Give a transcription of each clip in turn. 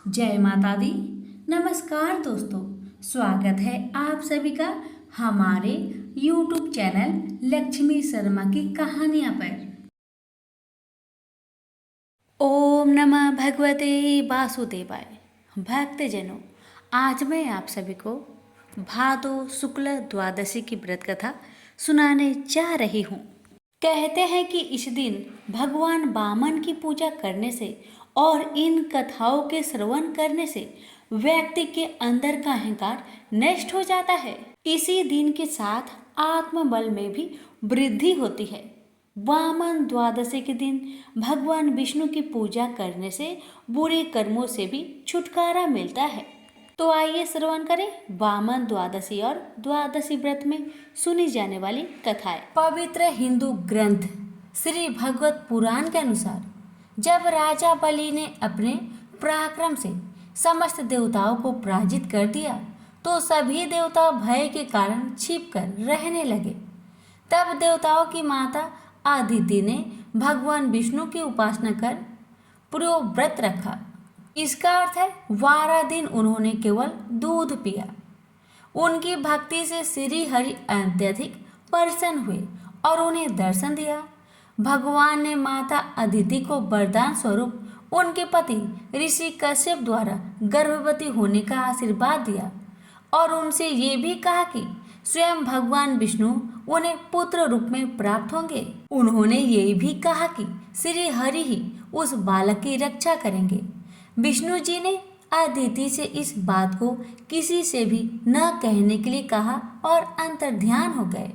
जय माता दी। नमस्कार दोस्तों, स्वागत है आप सभी का हमारे YouTube चैनल लक्ष्मी शर्मा की कहानियाँ पर। ओम नमः भगवते वासुदेवाय। भक्तजनों, आज मैं आप सभी को भादो शुक्ल द्वादशी की व्रत कथा सुनाने जा रही हूँ। कहते हैं कि इस दिन भगवान वामन की पूजा करने से और इन कथाओं के श्रवण करने से व्यक्ति के अंदर का अहंकार नष्ट हो जाता है। इसी दिन के साथ आत्मबल में भी वृद्धि होती है। वामन द्वादशी के दिन भगवान विष्णु की पूजा करने से बुरे कर्मों से भी छुटकारा मिलता है। तो आइए श्रवण करें वामन द्वादशी और द्वादशी व्रत में सुनी जाने वाली कथाएं। पवित्र हिंदू ग्रंथ श्री भगवत पुराण के अनुसार जब राजा बलि ने अपने पराक्रम से समस्त देवताओं को पराजित कर दिया तो सभी देवता भय के कारण छिपकर रहने लगे। तब देवताओं की माता अदिति ने भगवान विष्णु की उपासना कर पूरा व्रत रखा। इसका अर्थ है 12 दिन उन्होंने केवल दूध पिया। उनकी भक्ति से श्री हरि अत्यधिक प्रसन्न हुए और उन्हें दर्शन दिया। भगवान ने माता अदिति को वरदान स्वरूप उनके पति ऋषि कश्यप द्वारा गर्भवती होने का आशीर्वाद दिया और उनसे ये भी कहा कि स्वयं भगवान विष्णु उन्हें पुत्र रूप में प्राप्त होंगे। उन्होंने ये भी कहा कि श्री हरि ही उस बालक की रक्षा करेंगे। विष्णु जी ने अदिति से इस बात को किसी से भी न कहने के लिए कहा और अंतर्ध्यान हो गए।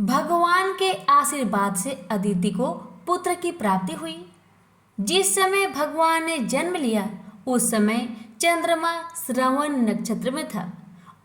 भगवान के आशीर्वाद से अदिति को पुत्र की प्राप्ति हुई। जिस समय भगवान ने जन्म लिया उस समय चंद्रमा श्रवण नक्षत्र में था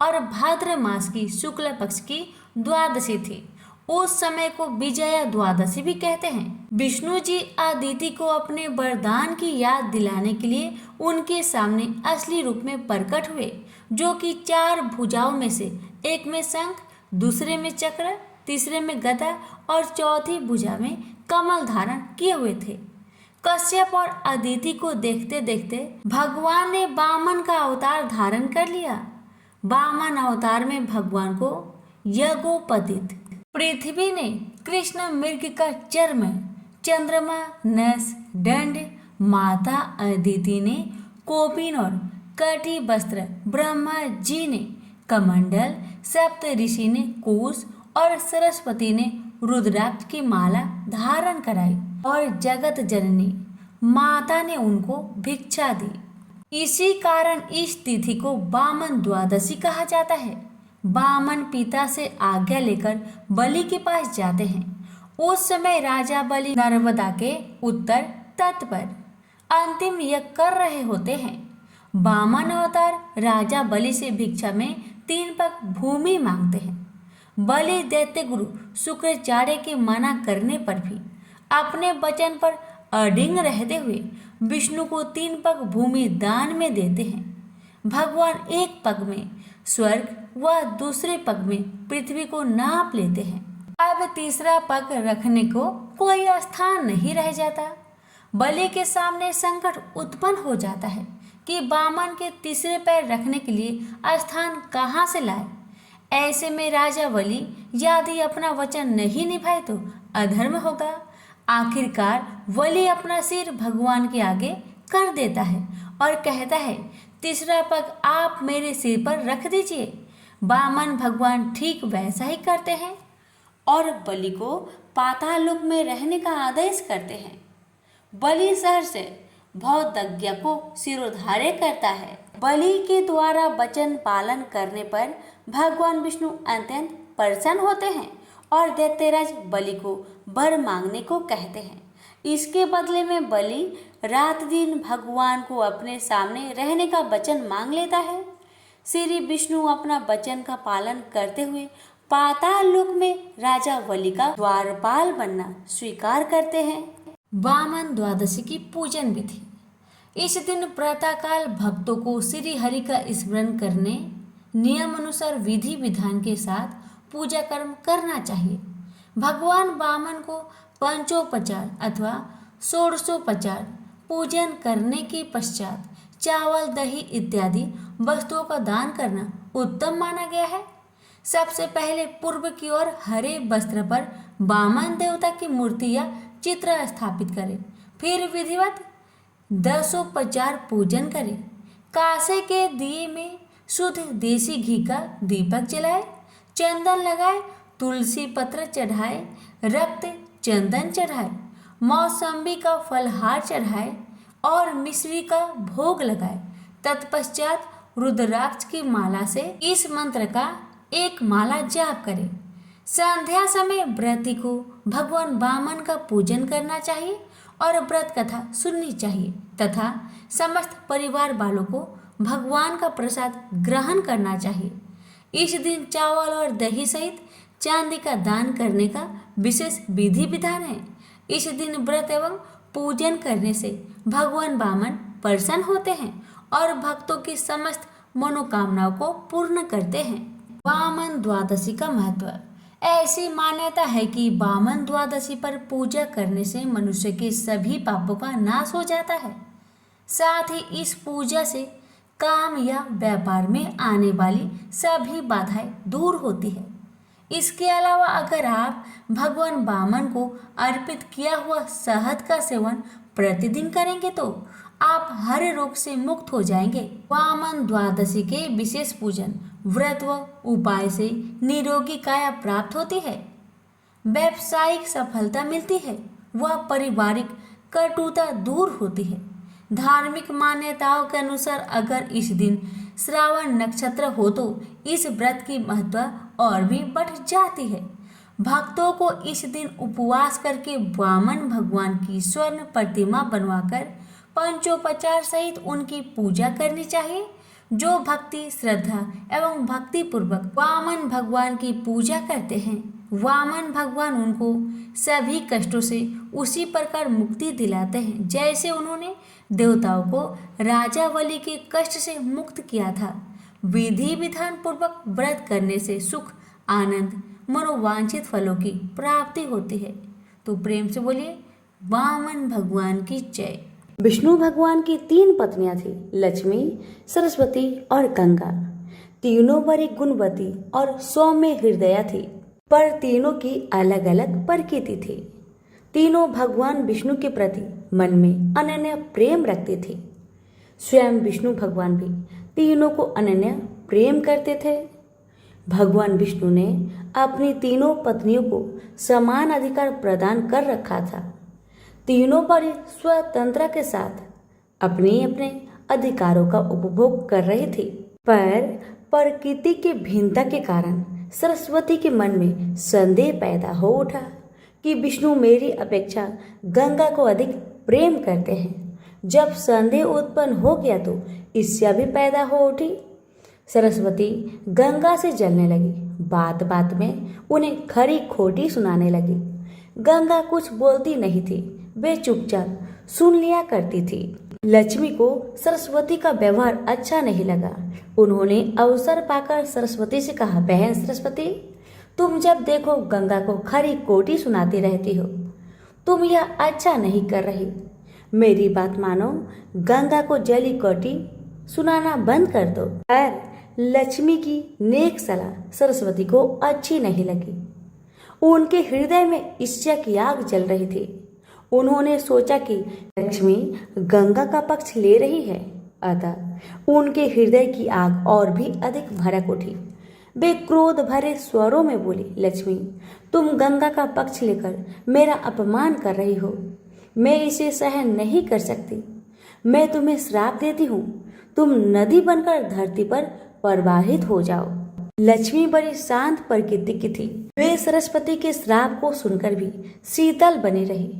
और भाद्र मास की शुक्ल पक्ष की द्वादशी थी। उस समय को विजया द्वादशी भी कहते हैं। विष्णु जी अदिति को अपने वरदान की याद दिलाने के लिए उनके सामने असली रूप में प्रकट हुए, जो कि 4 भुजाओं में से एक में शंख, दूसरे में चक्र, तीसरे में गदा और चौथी भुजा में कमल धारण किए हुए थे। कश्यप और अदिति को देखते देखते भगवान ने वामन का अवतार धारण कर लिया। वामन अवतार में भगवान को यज्ञोपवीत पृथ्वी ने कृष्ण मृग का चर्म, चंद्रमा नस दंड, माता अदिति ने कोपिन और कटी वस्त्र, ब्रह्मा जी ने कमंडल, सप्त ऋषि ने कुश और सरस्वती ने रुद्राक्ष की माला धारण कराई और जगत जननी माता ने उनको भिक्षा दी। इसी कारण इस तिथि को वामन द्वादशी कहा जाता है। वामन पिता से आज्ञा लेकर बलि के पास जाते हैं। उस समय राजा बलि नर्मदा के उत्तर तट पर अंतिम यज्ञ कर रहे होते हैं। वामन अवतार राजा बलि से भिक्षा में 3 पग भूमि मांगते हैं। बलि दैत्य गुरु शुक्राचार्य के मना करने पर भी अपने वचन पर अडिग रहते हुए विष्णु को 3 पग भूमि दान में देते हैं। भगवान एक पग में स्वर्ग व दूसरे पग में पृथ्वी को नाप लेते हैं। अब तीसरा पग रखने को कोई स्थान नहीं रह जाता। बलि के सामने संकट उत्पन्न हो जाता है कि वामन के तीसरे पैर रखने के लिए स्थान कहाँ से लाए। ऐसे में राजा बलि यदि अपना वचन नहीं निभाए तो अधर्म होगा। आखिरकार बलि अपना सिर भगवान के आगे कर देता है और कहता है, तीसरा पग आप मेरे सिर पर रख दीजिए। वामन भगवान ठीक वैसा ही करते हैं और बलि को पाताल लोक में रहने का आदेश करते हैं। बलि शहर से भौतज्ञ को सिरोधार्य करता है। बलि के द्वारा वचन पालन करने पर भगवान विष्णु अत्यंत प्रसन्न होते हैं और दैत्यराज बलि को वर मांगने को कहते हैं। इसके बदले में बलि रात दिन भगवान को अपने सामने रहने का वचन मांग लेता है। श्री विष्णु अपना वचन का पालन करते हुए पाताल लोक में राजा बलि का द्वारपाल बनना स्वीकार करते हैं। वामन द्वादशी की पूजन विधि। इस दिन प्रातःकाल भक्तों को श्री हरि का स्मरण करने नियम अनुसार विधि विधान के साथ पूजा कर्म करना चाहिए। भगवान वामन को पंचोपचार अथवा षोडशोपचार पूजन करने के पश्चात चावल, दही इत्यादि वस्तुओं का दान करना उत्तम माना गया है। सबसे पहले पूर्व की ओर हरे वस्त्र पर वामन देवता की मूर्ति या चित्र स्थापित करें। फिर विधिवत दसोपचार पूजन करें। कांसे के दिए में शुद्ध देसी घी का दीपक जलाए, चंदन लगाए, तुलसी पत्र चढ़ाए, रक्त चंदन चढ़ाए, मौसम्बी का फलहार चढ़ाए और मिश्री का भोग लगाए। तत्पश्चात रुद्राक्ष की माला से इस मंत्र का एक माला जाप करें। संध्या समय व्रती को भगवान वामन का पूजन करना चाहिए और व्रत कथा सुननी चाहिए तथा समस्त परिवार वालों को भगवान का प्रसाद ग्रहण करना चाहिए। इस दिन चावल और दही सहित चांदी का दान करने का विशेष विधि विधान है। इस दिन व्रत एवं पूजन करने से भगवान वामन प्रसन्न होते हैं और भक्तों की समस्त मनोकामनाओं को पूर्ण करते हैं। वामन द्वादशी का महत्व। ऐसी मान्यता है कि वामन द्वादशी पर पूजा करने से मनुष्य के सभी पापों का नाश हो जाता है। साथ ही इस पूजा से काम या व्यापार में आने वाली सभी बाधाएं दूर होती है। इसके अलावा अगर आप भगवान वामन को अर्पित किया हुआ शहद का सेवन प्रतिदिन करेंगे तो आप हर रोग से मुक्त हो जाएंगे। वामन द्वादशी के विशेष पूजन, व्रत व उपाय से निरोगी काया प्राप्त होती है, व्यावसायिक सफलता मिलती है व पारिवारिक कटुता दूर होती है। धार्मिक मान्यताओं के अनुसार अगर इस दिन श्रावण नक्षत्र हो तो इस व्रत की महत्व और भी बढ़ जाती है। भक्तों को इस दिन उपवास करके वामन भगवान की स्वर्ण प्रतिमा बनवाकर पंचोपचार सहित उनकी पूजा करनी चाहिए। जो भक्ति, श्रद्धा एवं भक्ति पूर्वक वामन भगवान की पूजा करते हैं, वामन भगवान उनको सभी कष्टों से उसी प्रकार मुक्ति दिलाते हैं जैसे उन्होंने देवताओं को राजा बलि के कष्ट से मुक्त किया था। विधि विधान पूर्वक व्रत करने से सुख, आनंद, मनोवांछित फलों की प्राप्ति होती है। तो प्रेम से बोलिए वामन भगवान की जय। विष्णु भगवान की 3 पत्नियां थी, लक्ष्मी, सरस्वती और गंगा। तीनों बड़ी गुणवती और सौम्य हृदया थी, पर तीनों की अलग अलग प्रकृति थी। तीनों भगवान विष्णु के प्रति मन में अनन्य प्रेम रखती थी। स्वयं विष्णु भगवान भी तीनों को अनन्य प्रेम करते थे। भगवान विष्णु ने अपनी तीनों पत्नियों को समान अधिकार प्रदान कर रखा था। तीनों बड़ी स्वतंत्रता के साथ अपने अपने अधिकारों का उपभोग कर रही थी, पर प्रकृति की भिन्नता के कारण सरस्वती के मन में संदेह पैदा हो उठा कि विष्णु मेरी अपेक्षा गंगा को अधिक प्रेम करते हैं। जब संदेह उत्पन्न हो गया तो ईर्ष्या भी पैदा हो उठी। सरस्वती गंगा से जलने लगी, बात बात में उन्हें खरी खोटी सुनाने लगी। गंगा कुछ बोलती नहीं थी, वे चुपचाप सुन लिया करती थी। लक्ष्मी को सरस्वती का व्यवहार अच्छा नहीं लगा। उन्होंने अवसर पाकर सरस्वती से कहा, बहन सरस्वती, तुम जब देखो गंगा को खरी खोटी सुनाती रहती हो। तुम यह अच्छा नहीं कर रही। मेरी बात मानो, गंगा को जली खोटी सुनाना बंद कर दो। पर लक्ष्मी की नेक सलाह सरस्वती को अच्छी नहीं लगी। उनके हृदय में ईर्ष्या की आग जल रही थी। उन्होंने सोचा कि लक्ष्मी गंगा का पक्ष ले रही है, अतः उनके हृदय की आग और भी अधिक भड़क उठी। वे क्रोध भरे स्वरों में बोली, लक्ष्मी, तुम गंगा का पक्ष लेकर मेरा अपमान कर रही हो। मैं इसे सहन नहीं कर सकती। मैं तुम्हें श्राप देती हूँ, तुम नदी बनकर धरती पर प्रवाहित हो जाओ। लक्ष्मी बड़ी शांत प्रकृति की थी। वे सरस्वती के श्राप को सुनकर भी शीतल बनी रही।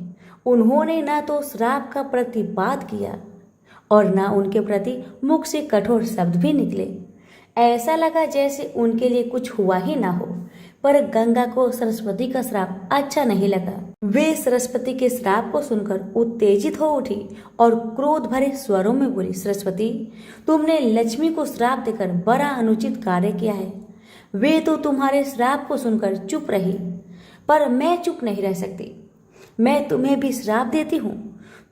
उन्होंने न तो श्राप का प्रतिवाद किया और न उनके प्रति मुख से कठोर शब्द भी निकले। ऐसा लगा जैसे उनके लिए कुछ हुआ ही ना हो। पर गंगा को सरस्वती का श्राप अच्छा नहीं लगा। वे सरस्वती के श्राप को सुनकर उत्तेजित हो उठी और क्रोध भरे स्वरों में बोली, सरस्वती, तुमने लक्ष्मी को श्राप देकर बड़ा अनुचित कार्य किया है। वे तो तुम्हारे श्राप को सुनकर चुप रही, पर मैं चुप नहीं रह सकती। मैं तुम्हें भी श्राप देती हूँ।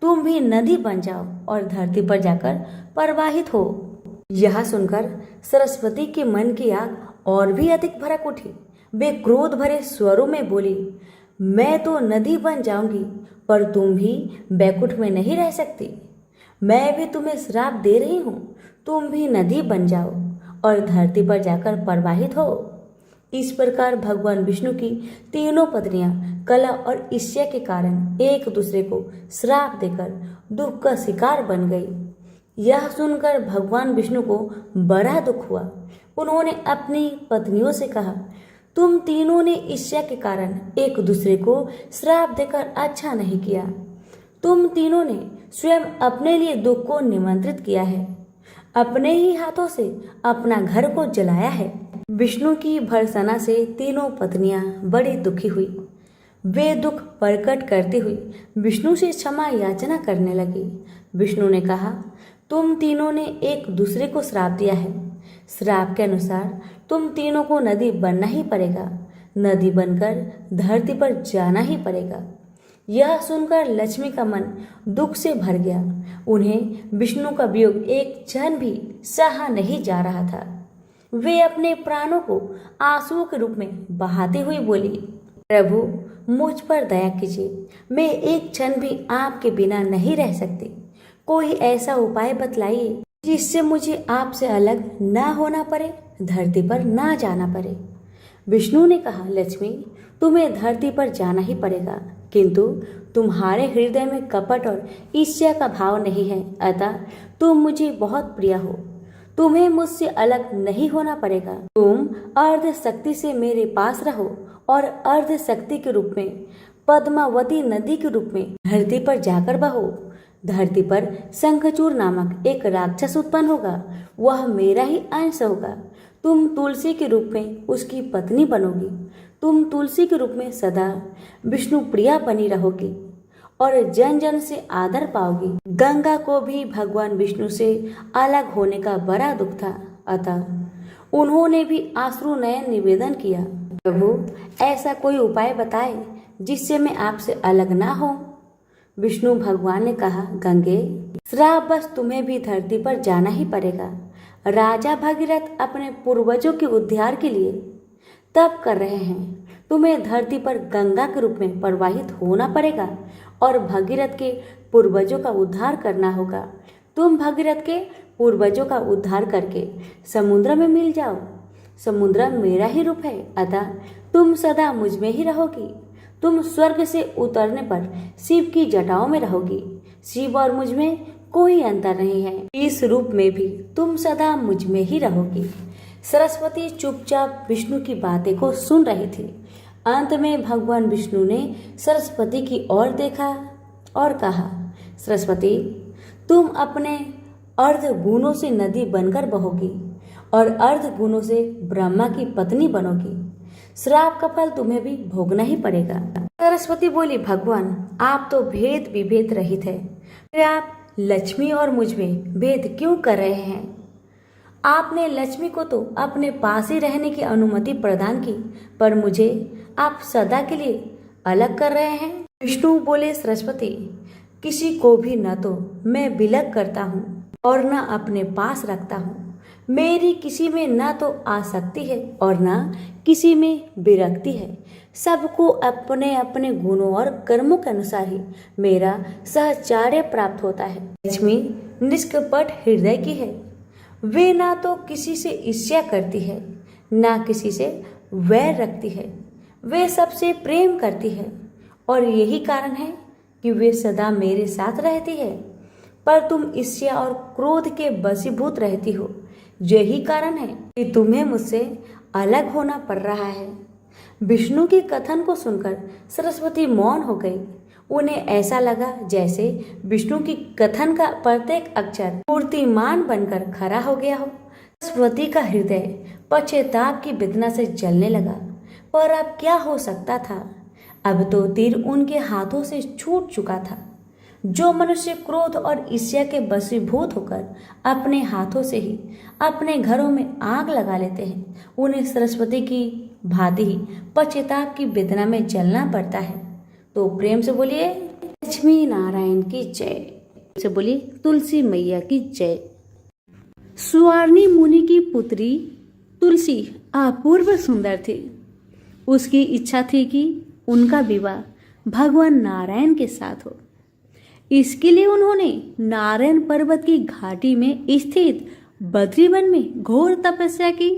तुम भी नदी बन जाओ और धरती पर जाकर प्रवाहित हो। यह सुनकर सरस्वती के मन की आग और भी अधिक भड़क उठी। वे क्रोध भरे स्वरों में बोली, मैं तो नदी बन जाऊंगी, पर तुम भी बैकुंठ में नहीं रह सकती। मैं भी तुम्हें श्राप दे रही हूँ, तुम भी नदी बन जाओ और धरती पर जाकर प्रवाहित हो। इस प्रकार भगवान विष्णु की तीनों पत्नियां कला और ईर्ष्या के कारण एक दूसरे को श्राप देकर दुख का शिकार बन गई। यह सुनकर भगवान विष्णु को बड़ा दुख हुआ। उन्होंने अपनी पत्नियों से कहा, तुम तीनों ने ईर्ष्या के कारण एक दूसरे को श्राप देकर अच्छा नहीं किया। तुम तीनों ने स्वयं अपने लिए दुख को निमंत्रित किया है, अपने ही हाथों से अपना घर को जलाया है। विष्णु की भर्त्सना से तीनों पत्नियां बड़ी दुखी हुई। वे दुख प्रकट करती हुई विष्णु से क्षमा याचना करने लगी। विष्णु ने कहा, तुम तीनों ने एक दूसरे को श्राप दिया है। श्राप के अनुसार तुम तीनों को नदी बनना ही पड़ेगा, नदी बनकर धरती पर जाना ही पड़ेगा। यह सुनकर लक्ष्मी का मन दुख से भर गया। उन्हें विष्णु का वियोग एक क्षण भी सहा नहीं जा रहा था। वे अपने प्राणों को आंसुओं के रूप में बहाती हुई बोली, प्रभु मुझ पर दया कीजिए, मैं एक क्षण भी आपके बिना नहीं रह सकती। कोई ऐसा उपाय बतलाइए जिससे मुझे आपसे अलग ना होना पड़े, धरती पर ना जाना पड़े। विष्णु ने कहा, लक्ष्मी तुम्हें धरती पर जाना ही पड़ेगा, किंतु तुम्हारे हृदय में कपट और ईर्ष्या का भाव नहीं है, अतः तुम मुझे बहुत प्रिय हो। तुम्हें मुझसे अलग नहीं होना पड़ेगा। तुम अर्ध शक्ति से मेरे पास रहो और अर्ध शक्ति के रूप में पद्मावती नदी के रूप में धरती पर जाकर बहो। धरती पर शंखचूड़ नामक एक राक्षस उत्पन्न होगा, वह मेरा ही अंश होगा। तुम तुलसी के रूप में उसकी पत्नी बनोगी। तुम तुलसी के रूप में सदा विष्णु प्रिया बनी रहोगी और जन जन से आदर पाओगी। गंगा को भी भगवान विष्णु से अलग होने का बड़ा दुख था, अतः उन्होंने भी आश्रु नयन निवेदन किया, प्रभु ऐसा कोई उपाय बताए जिससे मैं आपसे अलग ना हो। विष्णु भगवान ने कहा, गंगे श्राप बस तुम्हें भी धरती पर जाना ही पड़ेगा। राजा भगीरथ अपने पूर्वजों के उद्धार के लिए तप कर रहे हैं। तुम्हें धरती पर गंगा के रूप में प्रवाहित होना पड़ेगा और भगीरथ के पूर्वजों का उद्धार करना होगा। तुम भगीरथ के पूर्वजों का उद्धार करके समुद्र में मिल जाओ। समुद्र मेरा ही रूप है, अतः तुम सदा मुझ में ही रहोगी। तुम स्वर्ग से उतरने पर शिव की जटाओं में रहोगी। शिव और मुझ में कोई अंतर नहीं है, इस रूप में भी तुम सदा मुझ में ही रहोगी। सरस्वती चुपचाप विष्णु की बातें को सुन रही थी। अंत में भगवान विष्णु ने सरस्वती की ओर देखा और कहा, सरस्वती तुम अपने अर्ध गुणों से नदी बनकर बहोगी और अर्ध गुणों से ब्रह्मा की पत्नी बनोगी। श्राप का फल तुम्हें भी भोगना ही पड़ेगा। सरस्वती बोली, भगवान आप तो भेद विभेद रहित है, फिर आप लक्ष्मी और मुझ में भेद क्यों कर रहे हैं? आपने लक्ष्मी को तो अपने पास ही रहने की अनुमति प्रदान की, पर मुझे आप सदा के लिए अलग कर रहे हैं। विष्णु बोले, सरस्वती किसी को भी न तो मैं विलग करता हूँ और न अपने पास रखता हूँ। मेरी किसी में न तो आसक्ति है और न किसी में विरक्ति है। सबको अपने अपने गुणों और कर्मों के अनुसार ही मेरा सहचार्य प्राप्त होता है। लक्ष्मी निष्कपट हृदय की है, वे ना तो किसी से ईर्ष्या करती है ना किसी से वैर रखती है, वे सबसे प्रेम करती है और यही कारण है कि वे सदा मेरे साथ रहती है। पर तुम ईर्ष्या और क्रोध के वशीभूत रहती हो, यही कारण है कि तुम्हें मुझसे अलग होना पड़ रहा है। विष्णु की कथन को सुनकर सरस्वती मौन हो गई। उन्हें ऐसा लगा जैसे विष्णु की कथन का प्रत्येक अक्षर मूर्तिमान बनकर खड़ा हो गया हो। सरस्वती का हृदय पश्चाताप की वेदना से जलने लगा, पर अब क्या हो सकता था? अब तो तीर उनके हाथों से छूट चुका था। जो मनुष्य क्रोध और ईर्ष्या के वशीभूत होकर अपने हाथों से ही अपने घरों में आग लगा लेते हैं, उन्हें सरस्वती की भांति ही पश्चाताप की वेदना में जलना पड़ता है। तो प्रेम से बोलिए लक्ष्मी नारायण की जय। से बोली तुलसी मैया की जय। सुवार्णी मुनि की पुत्री तुलसी अपूर्व सुंदर थी। उसकी इच्छा थी कि उनका विवाह भगवान नारायण के साथ हो। इसके लिए उन्होंने नारायण पर्वत की घाटी में स्थित बद्रीवन में घोर तपस्या की।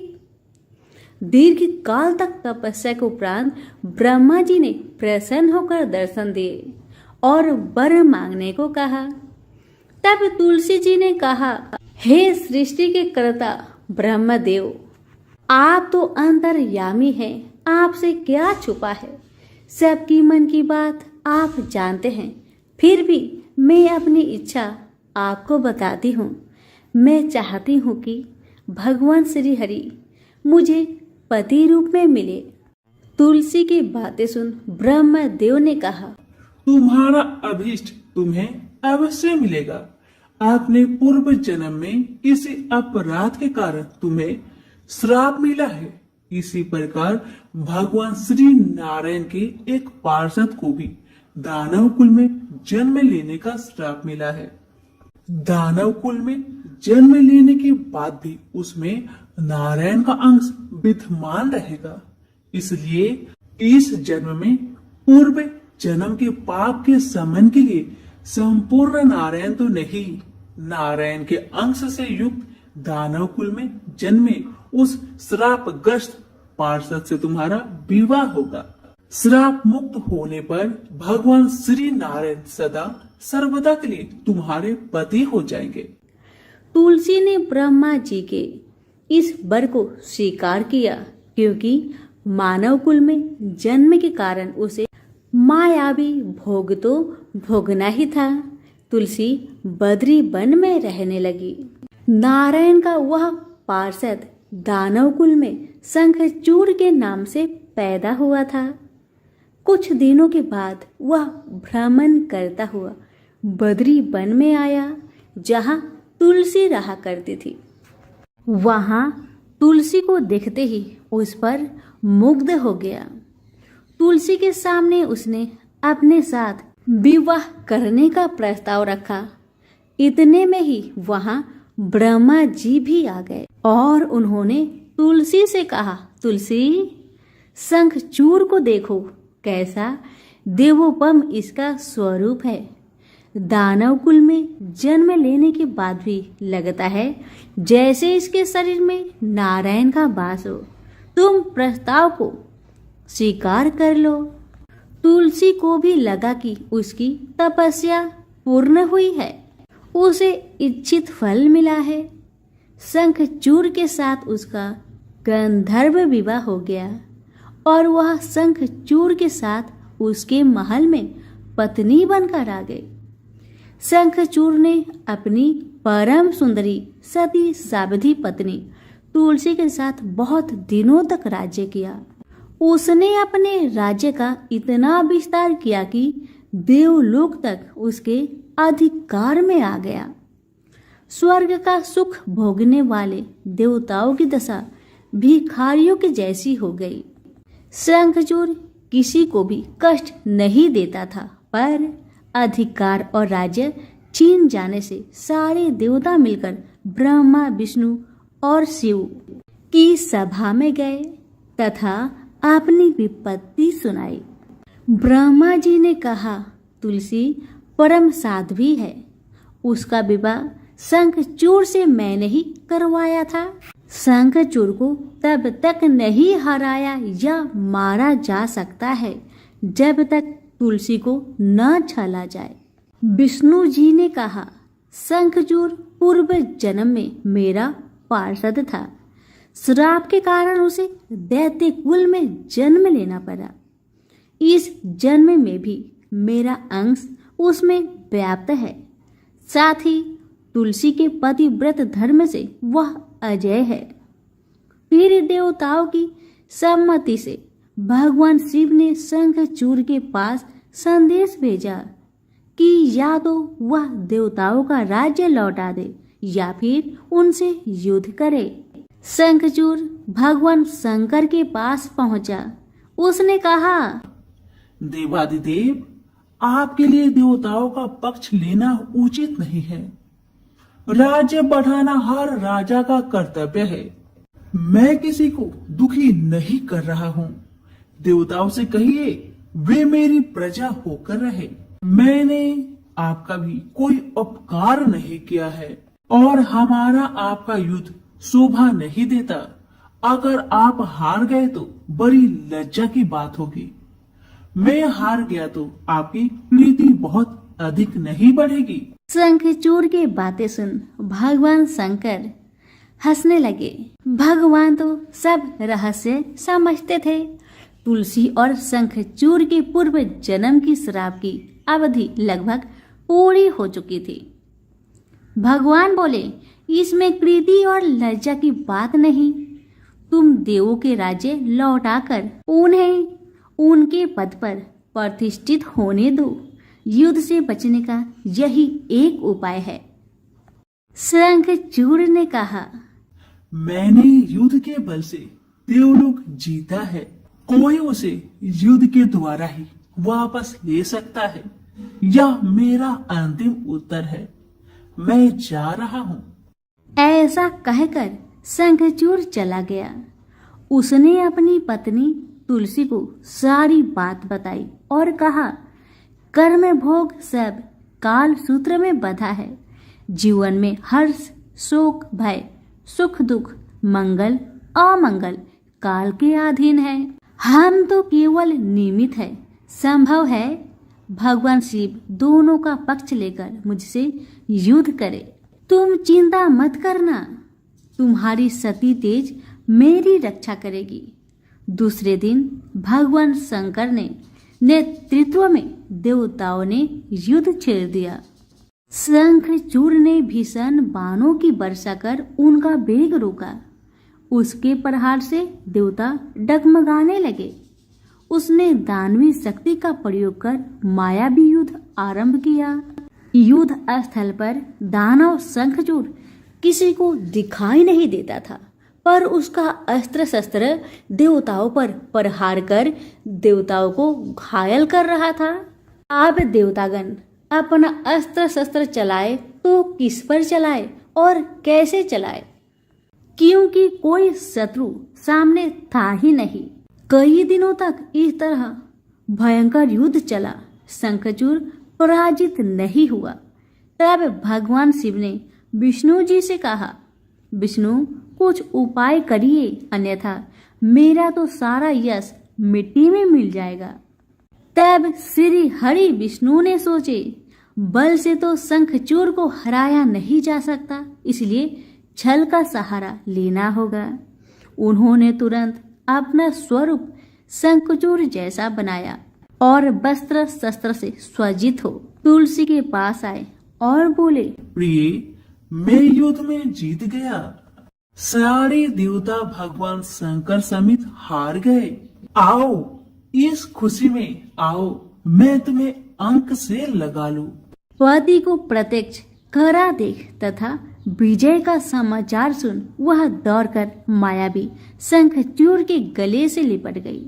दीर्घ काल तक तपस्या के उपरांत ब्रह्मा जी ने प्रसन्न होकर दर्शन दिए और वर मांगने को कहा। तब तुलसी जी ने कहा, हे सृष्टि के कर्ता ब्रह्मदेव, आप तो अंतर्यामी हैं, आपसे क्या छुपा है। सबकी मन की बात आप जानते हैं, फिर भी मैं अपनी इच्छा आपको बताती हूँ। मैं चाहती हूँ कि भगवान श्री हरि मुझे पति रूप में मिले। तुलसी की बातें सुन ब्रह्मदेव ने कहा, तुम्हारा अभीष्ट तुम्हें अवश्य मिलेगा। आपने पूर्व जन्म में किसी अपराध के कारण तुम्हें श्राप मिला है। इसी प्रकार भगवान श्री नारायण के एक पार्षद को भी दानव कुल में जन्म लेने का श्राप मिला है। दानव कुल में जन्म लेने के बाद भी उसमें नारायण का अंश विद्यमान रहेगा। इसलिए इस जन्म में पूर्व जन्म के पाप के शमन के लिए संपूर्ण नारायण तो नहीं, नारायण के अंश से युक्त दानव कुल में जन्मे उस श्रापग्रस्त पार्षद से तुम्हारा विवाह होगा। श्राप मुक्त होने पर भगवान श्री नारायण सदा सर्वदा के लिए तुम्हारे पति हो जाएंगे। तुलसी ने ब्रह्मा जी के इस वर को स्वीकार किया, क्योंकि मानव कुल में जन्म के कारण उसे मायावी भोग तो भोगना ही था। तुलसी बद्री वन में रहने लगी। नारायण का वह पार्षद दानव कुल में शंखचूड़ के नाम से पैदा हुआ था। कुछ दिनों के बाद वह भ्रमण करता हुआ बद्री वन में आया, जहाँ तुलसी रहा करती थी। वहां तुलसी को देखते ही उस पर मुग्ध हो गया। तुलसी के सामने उसने अपने साथ विवाह करने का प्रस्ताव रखा। इतने में ही वहां ब्रह्मा जी भी आ गए और उन्होंने तुलसी से कहा, तुलसी, शंखचूड़ को देखो, कैसा देवोपम इसका स्वरूप है। दानव कुल में जन्म लेने के बाद भी लगता है जैसे इसके शरीर में नारायण का वास हो। तुम प्रस्ताव को स्वीकार कर लो। तुलसी को भी लगा कि उसकी तपस्या पूर्ण हुई है, उसे इच्छित फल मिला है। शंखचूड़ के साथ उसका गंधर्व विवाह हो गया और वह शंखचूड़ के साथ उसके महल में पत्नी बनकर आ गई। शंखचूड़ ने अपनी परम सुंदरी सती सावधि पत्नी तुलसी के साथ बहुत दिनों तक राज्य किया। उसने अपने राज्य का इतना विस्तार किया कि देवलोक तक उसके अधिकार में आ गया। स्वर्ग का सुख भोगने वाले देवताओं की दशा भिखारियों की जैसी हो गई। शंखचूड़ किसी को भी कष्ट नहीं देता था, पर अधिकार और राज्य छीन जाने से सारे देवता मिलकर ब्रह्मा, विष्णु और शिव की सभा में गए तथा अपनी विपत्ति सुनाई। ब्रह्मा जी ने कहा, तुलसी परम साध्वी है, उसका विवाह शंखचूड़ से मैंने ही करवाया था। शंखचूड़ को तब तक नहीं हराया या मारा जा सकता है जब तक तुलसी को न छला जाए। विष्णु जी ने कहा, शंखचूड़ पूर्व जन्म में मेरा पार्षद था। श्राप के कारण उसे दैत्य कुल में जन्म लेना पड़ा। इस जन्म में भी मेरा अंश उसमें व्याप्त है। साथ ही तुलसी के पतिव्रत धर्म से वह अजय है। फिर देवताओं की सम्मति से भगवान शिव ने शंखचूड़ के पास संदेश भेजा कि या तो वह देवताओं का राज्य लौटा दे या फिर उनसे युद्ध करे। शंखचूड़ भगवान शंकर के पास पहुंचा। उसने कहा, देवादिदेव, आपके लिए देवताओं का पक्ष लेना उचित नहीं है। राज्य बढ़ाना हर राजा का कर्तव्य है। मैं किसी को दुखी नहीं कर रहा हूँ। देवताओं से कहिए वे मेरी प्रजा होकर रहे। मैंने आपका भी कोई उपकार नहीं किया है और हमारा आपका युद्ध शोभा नहीं देता। अगर आप हार गए तो बड़ी लज्जा की बात होगी। मैं हार गया तो आपकी प्रीति बहुत अधिक नहीं बढ़ेगी। शंखचूड़ की बातें सुन भगवान शंकर हंसने लगे। भगवान तो सब रहस्य समझते थे। तुलसी और शंखचूड़ के पूर्व जन्म की श्राप की अवधि लगभग पूरी हो चुकी थी। भगवान बोले, इसमें कृति और लज्जा की बात नहीं। तुम देवों के राज्य लौटाकर उन्हें उनके पद पर प्रतिष्ठित होने दो। युद्ध से बचने का यही एक उपाय है। शंखचूड़ ने कहा, मैंने युद्ध के बल से देवलोक जीता है। कोई उसे युद्ध के द्वारा ही वापस ले सकता है। यह मेरा अंतिम उत्तर है। मैं जा रहा हूँ। ऐसा कहकर शंखचूड़ चला गया। उसने अपनी पत्नी तुलसी को सारी बात बताई और कहा, कर्म भोग सब काल सूत्र में बंधा है। जीवन में हर्ष, शोक, भय, सुख, दुख, मंगल, अमंगल काल के अधीन है। हम तो केवल निमित्त है। संभव है भगवान शिव दोनों का पक्ष लेकर मुझसे युद्ध करे। तुम चिंता मत करना। तुम्हारी सती तेज मेरी रक्षा करेगी। दूसरे दिन भगवान शंकर ने नेतृत्व में देवताओं ने युद्ध छेड़ दिया। शंखचूड़ ने भीषण बाणों की वर्षा कर उनका वेग रोका। उसके प्रहार से देवता डगमगाने लगे। उसने दानवी शक्ति का प्रयोग कर मायावी युद्ध आरंभ किया। युद्ध स्थल पर दानव शंखचूड़ किसी को दिखाई नहीं देता था, पर उसका अस्त्र शस्त्र देवताओं पर प्रहार कर देवताओं को घायल कर रहा था। अब देवतागण अपना अस्त्र शस्त्र चलाए तो किस पर चलाए और कैसे चलाए, क्योंकि कोई शत्रु सामने था ही नहीं। कई दिनों तक इस तरह भयंकर युद्ध चला। शंखचूड़ पराजित नहीं हुआ। तब भगवान शिव ने विष्णु जी से कहा, विष्णु कुछ उपाय करिए, अन्यथा मेरा तो सारा यश मिट्टी में मिल जाएगा। तब श्री हरि विष्णु ने सोचे, बल से तो शंखचूड़ को हराया नहीं जा सकता, इसलिए छल का सहारा लेना होगा। उन्होंने तुरंत अपना स्वरूप शंखचूड़ जैसा बनाया और वस्त्र शस्त्र से सज्जित हो तुलसी के पास आए और बोले, प्रिय, मैं युद्ध में जीत गया। सारे देवता भगवान शंकर समेत हार गए। आओ, इस खुशी में आओ, मैं तुम्हें अंक से लगा लूं। पति को प्रत्यक्ष करा देख तथा विजय का समाचार सुन वह दौड़कर मायावी शंखचूड़ के गले से लिपट गई।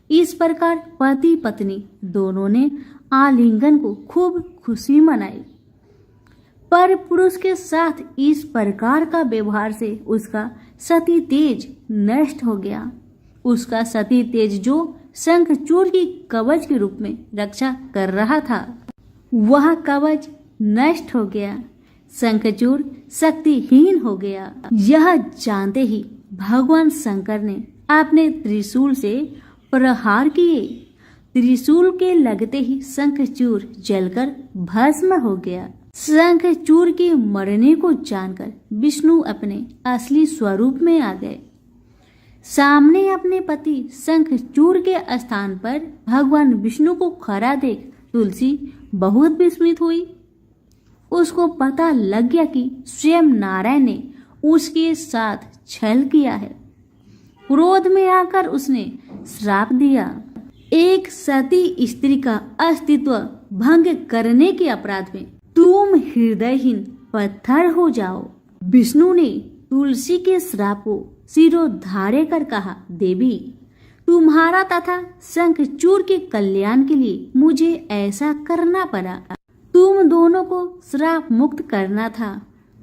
इस प्रकार पति पत्नी दोनों ने आलिंगन को खूब खुशी मनाई। पर पुरुष के साथ इस प्रकार का व्यवहार से उसका सती तेज नष्ट हो गया। उसका सती तेज जो शंखचूड़ की कवच के रूप में रक्षा कर रहा था, वह कवच नष्ट हो गया। शंखचूड़ शक्तिहीन हो गया। यह जानते ही भगवान शंकर ने अपने त्रिशूल से प्रहार किए। त्रिशूल के लगते ही शंखचूड़ जलकर भस्म हो गया। शंखचूड़ के मरने को जानकर विष्णु अपने असली स्वरूप में आ गए। सामने अपने पति शंखचूड़ के स्थान पर भगवान विष्णु को खड़ा देख तुलसी बहुत विस्मित हुई। उसको पता लग गया कि स्वयं नारायण ने उसके साथ छल किया है। क्रोध में आकर उसने श्राप दिया, एक सती स्त्री का अस्तित्व भंग करने के अपराध में तुम हृदयहीन पत्थर हो जाओ। विष्णु ने तुलसी के श्राप को सिरोधार्य कर कहा, देवी तुम्हारा तथा शंखचूड़ के कल्याण के लिए मुझे ऐसा करना पड़ा। तुम दोनों को श्राप मुक्त करना था।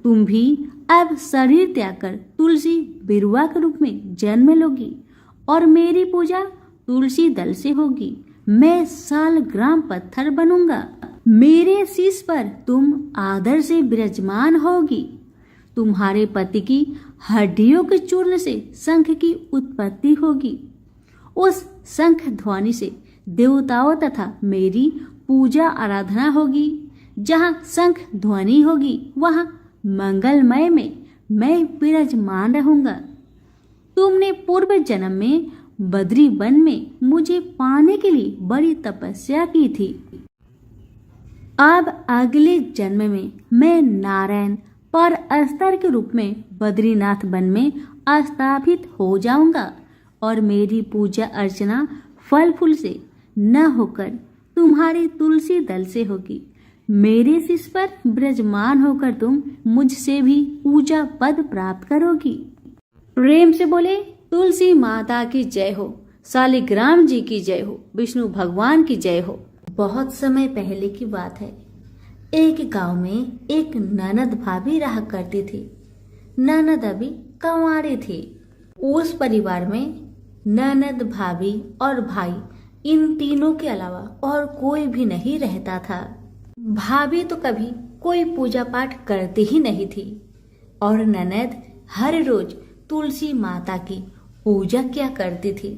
तुम भी अब शरीर त्याग कर तुलसी बिरुवा के रूप में जन्म लोगी और मेरी पूजा तुलसी दल से होगी। मैं सालग्राम पत्थर बनूंगा। मेरे शीश पर तुम आदर से विराजमान होगी। तुम्हारे पति की हड्डियों के चूर्ण से शंख की उत्पत्ति होगी। उस शंख ध्वनि से देवताओं तथा मेरी पूजा आराधना होगी। जहाँ शंख ध्वनि होगी वहाँ मंगलमय में मैं विराजमान रहूंगा। तुमने पूर्व जन्म में बद्री वन में मुझे पाने के लिए बड़ी तपस्या की थी। अब अगले जन्म में मैं नारायण पर अस्तर के रूप में बद्रीनाथ वन में स्थापित हो जाऊंगा और मेरी पूजा अर्चना फल फूल से न होकर तुम्हारी तुलसी दल से होगी। मेरे शीश पर विराजमान होकर तुम मुझसे भी पूजा पद प्राप्त करोगी। प्रेम से बोले तुलसी माता की जय हो, शालिग्राम जी की जय हो, विष्णु भगवान की जय हो। बहुत समय पहले की बात है। एक गांव में एक ननद भाभी रहा करती थी। ननद अभी कंवारी थी। उस परिवार में ननद, भाभी और भाई, इन तीनों के अलावा और कोई भी नहीं रहता था। भाभी तो कभी कोई पूजा पाठ करती ही नहीं थी और ननद हर रोज तुलसी माता की पूजा किया करती थी।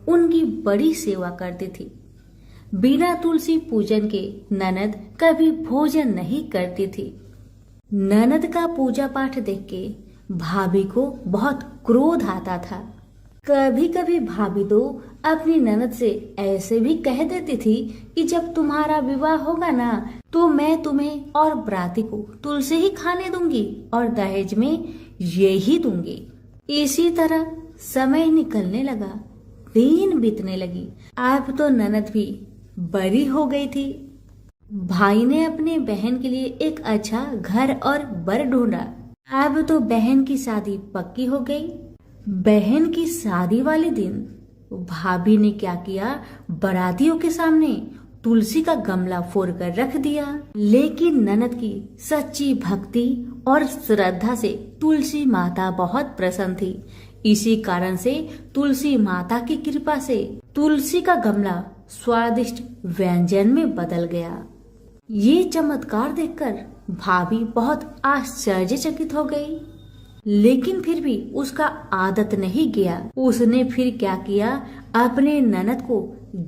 उनकी बड़ी सेवा करती थी। बिना तुलसी पूजन के ननद कभी भोजन नहीं करती थी। ननद का पूजा पाठ देख के भाभी को बहुत क्रोध आता था। कभी कभी भाभी तो अपनी ननद से ऐसे भी कह देती थी कि जब तुम्हारा विवाह होगा ना तो मैं तुम्हें और बराती को तुलसी ही खाने दूंगी और दहेज में यही दूंगी। इसी तरह समय निकलने लगा, दिन बीतने लगी। अब तो ननद भी बड़ी हो गई थी। भाई ने अपने बहन के लिए एक अच्छा घर और बर ढूंढा। अब तो बहन की शादी पक्की हो गई। बहन की शादी वाले दिन भाभी ने क्या किया, बारातियों के सामने तुलसी का गमला फोड़कर रख दिया। लेकिन ननद की सच्ची भक्ति और श्रद्धा से तुलसी माता बहुत प्रसन्न थी। इसी कारण से तुलसी माता की कृपा से तुलसी का गमला स्वादिष्ट व्यंजन में बदल गया। ये चमत्कार देखकर भाभी बहुत आश्चर्यचकित हो गई। लेकिन फिर भी उसका आदत नहीं गया। उसने फिर क्या किया, अपने ननद को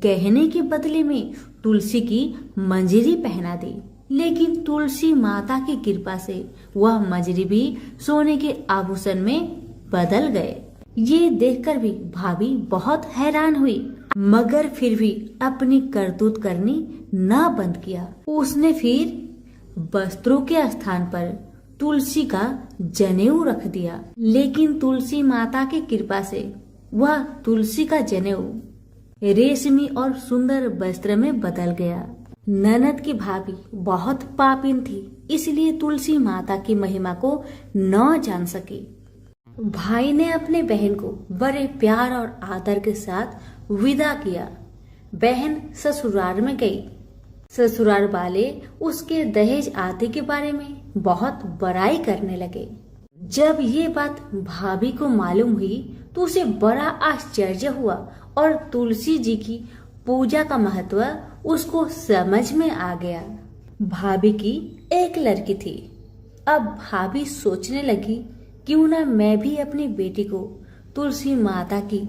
गहने के बदले में तुलसी की मंजरी पहना दी। लेकिन तुलसी माता की कृपा से वह मंजरी भी सोने के आभूषण में बदल गए। ये देखकर भी भाभी बहुत हैरान हुई, मगर फिर भी अपनी करतूत करनी न बंद किया। उसने फिर वस्त्रों के स्थान पर तुलसी का जनेऊ रख दिया। लेकिन तुलसी माता की कृपा से वह तुलसी का जनेऊ रेशमी और सुंदर वस्त्र में बदल गया। ननद की भाभी बहुत पापिन थी, इसलिए तुलसी माता की महिमा को न जान सकी। भाई ने अपने बहन को बड़े प्यार और आदर के साथ विदा किया। बहन ससुराल में गई। ससुराल वाले उसके दहेज आदि के बारे में बहुत बड़ाई करने लगे। जब ये बात भाभी को मालूम हुई तो उसे बड़ा आश्चर्य हुआ और तुलसी जी की पूजा का महत्व उसको समझ में आ गया। भाभी की एक लड़की थी। अब भाभी सोचने लगी, क्यों ना मैं भी अपनी बेटी को तुलसी माता की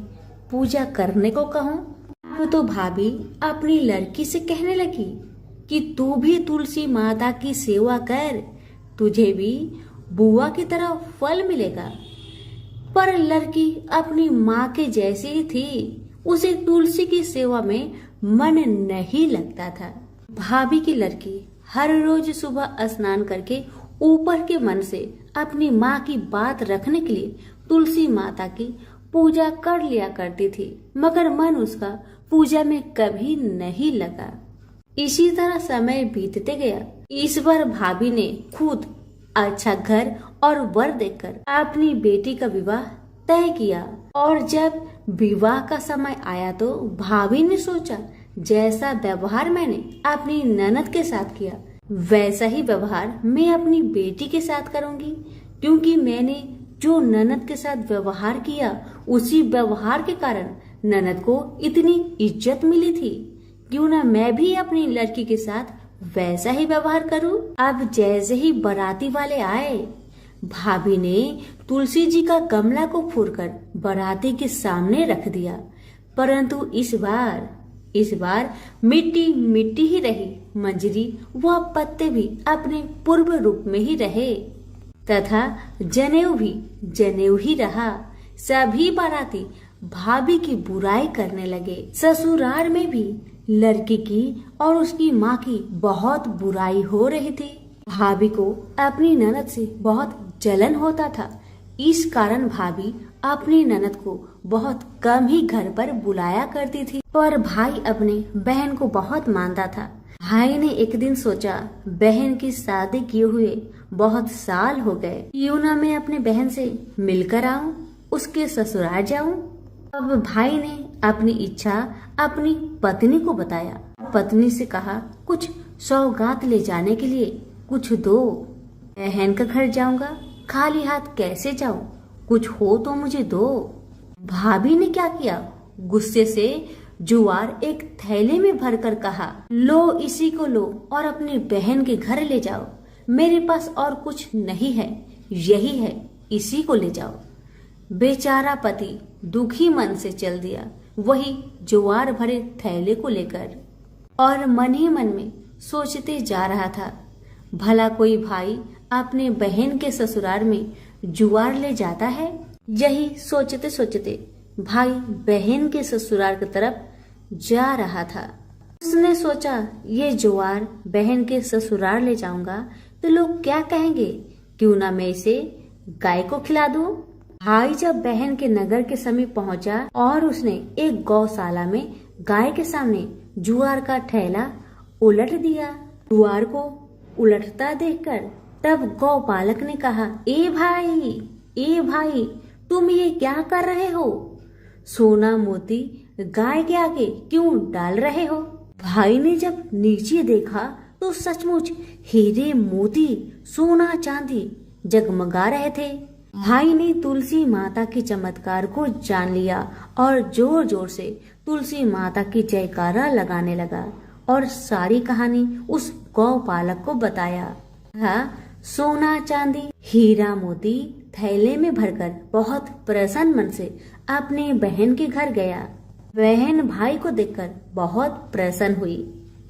पूजा करने को कहूँ। तो भाभी अपनी लड़की से कहने लगी कि तू भी तुलसी माता की सेवा कर, तुझे भी बुआ की तरह फल मिलेगा। पर लड़की अपनी माँ के जैसी ही थी। उसे तुलसी की सेवा में मन नहीं लगता था। भाभी की लड़की हर रोज सुबह स्नान करके ऊपर के मन से अपनी माँ की बात रखने के लिए तुलसी माता की पूजा कर लिया करती थी, मगर मन उसका पूजा में कभी नहीं लगा। इसी तरह समय बीतते गया। इस बार भाभी ने खुद अच्छा घर और वर देखकर अपनी बेटी का विवाह तय किया। और जब विवाह का समय आया तो भाभी ने सोचा जैसा व्यवहार मैंने अपनी ननद के साथ किया वैसा ही व्यवहार मैं अपनी बेटी के साथ करूंगी, क्योंकि मैंने जो ननद के साथ व्यवहार किया उसी व्यवहार के कारण ननद को इतनी इज्जत मिली थी। क्यों ना मैं भी अपनी लड़की के साथ वैसा ही व्यवहार करूं। अब जैसे ही बाराती वाले आए, भाभी ने तुलसी जी का गमला को फोड़कर बाराती के सामने रख दिया, परंतु इस बार मिट्टी मिट्टी ही रही। मंजरी व पत्ते भी अपने पूर्व रूप में ही रहे तथा जनेऊ भी जनेऊ ही रहा। सभी बाराती भाभी की बुराई करने लगे। ससुराल में भी लड़की की और उसकी माँ की बहुत बुराई हो रही थी। भाभी को अपनी ननद से बहुत जलन होता था। इस कारण भाभी अपनी ननद को बहुत कम ही घर पर बुलाया करती थी, पर भाई अपने बहन को बहुत मानता था। भाई ने एक दिन सोचा बहन की शादी किए हुए बहुत साल हो गए, क्यों ना मैं अपने बहन से मिलकर आऊं, उसके ससुराल जाऊं। अब भाई ने अपनी इच्छा अपनी पत्नी को बताया। पत्नी से कहा कुछ सौगात ले जाने के लिए कुछ दो, बहन का घर जाऊंगा, खाली हाथ कैसे जाऊं, कुछ हो तो मुझे दो। भाभी ने क्या किया, गुस्से से जुआर एक थैले में भरकर कहा, लो इसी को लो और अपनी बहन के घर ले जाओ, मेरे पास और कुछ नहीं है, यही है, इसी को ले जाओ। बेचारा पति दुखी मन से चल दिया वही जुआर भरे थैले को लेकर, और मन ही मन में सोचते जा रहा था, भला कोई भाई अपने बहन के ससुराल में जुआर ले जाता है। यही सोचते सोचते भाई बहन के ससुराल की तरफ जा रहा था। उसने सोचा ये जुआर बहन के ससुराल ले जाऊंगा तो लोग क्या कहेंगे, क्यों ना मैं इसे गाय को खिला दूं। भाई जब बहन के नगर के समीप पहुंचा और उसने एक गौशाला में गाय के सामने जुआर का थैला उलट दिया। जुआर को उलटता देखकर तब गौपालक ने कहा, ए भाई तुम ये क्या कर रहे हो, सोना मोती गाय के आगे क्यों डाल रहे हो। भाई ने जब नीचे देखा तो सचमुच हीरे मोती सोना चांदी जगमगा रहे थे। भाई ने तुलसी माता के चमत्कार को जान लिया और जोर जोर से तुलसी माता की जयकारा लगाने लगा और सारी कहानी उस गौपालक को बताया। सोना चांदी हीरा मोती थैले में भरकर बहुत प्रसन्न मन से अपने बहन के घर गया। बहन भाई को देखकर बहुत प्रसन्न हुई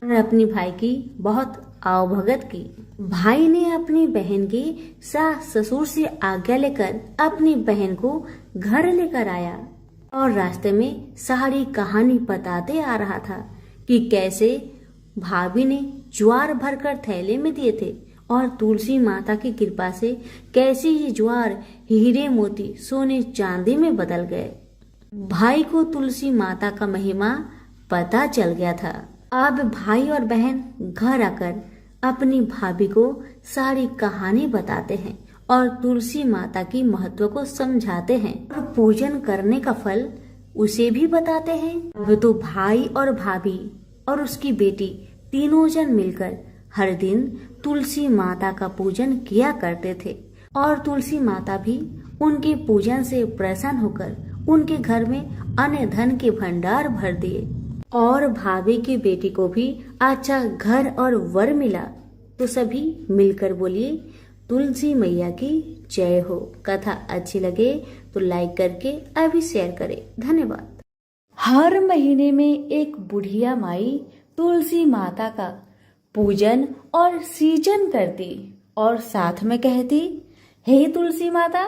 और अपनी भाई की बहुत आवभगत की। भाई ने अपनी बहन के सास ससुर से आज्ञा लेकर अपनी बहन को घर लेकर आया और रास्ते में सारी कहानी बताते आ रहा था कि कैसे भाभी ने ज्वार भरकर थैले में दिए थे और तुलसी माता की कृपा से कैसे ये ज्वार हीरे मोती सोने चांदी में बदल गए। भाई को तुलसी माता का महिमा पता चल गया था। अब भाई और बहन घर आकर अपनी भाभी को सारी कहानी बताते हैं और तुलसी माता की महत्व को समझाते हैं और पूजन करने का फल उसे भी बताते हैं। अब तो भाई और भाभी और उसकी बेटी तीनों जन मिलकर हर दिन तुलसी माता का पूजन किया करते थे और तुलसी माता भी उनके पूजन से प्रसन्न होकर उनके घर में अन्न धन के भंडार भर दिए और भाभी की बेटी को भी अच्छा घर और वर मिला। तो सभी मिलकर बोलिए तुलसी मैया की जय हो। कथा अच्छी लगे तो लाइक करके अभी शेयर करें। धन्यवाद। हर महीने में एक बुढ़िया माई तुलसी माता का पूजन और सीजन करती और साथ में कहती, हे तुलसी माता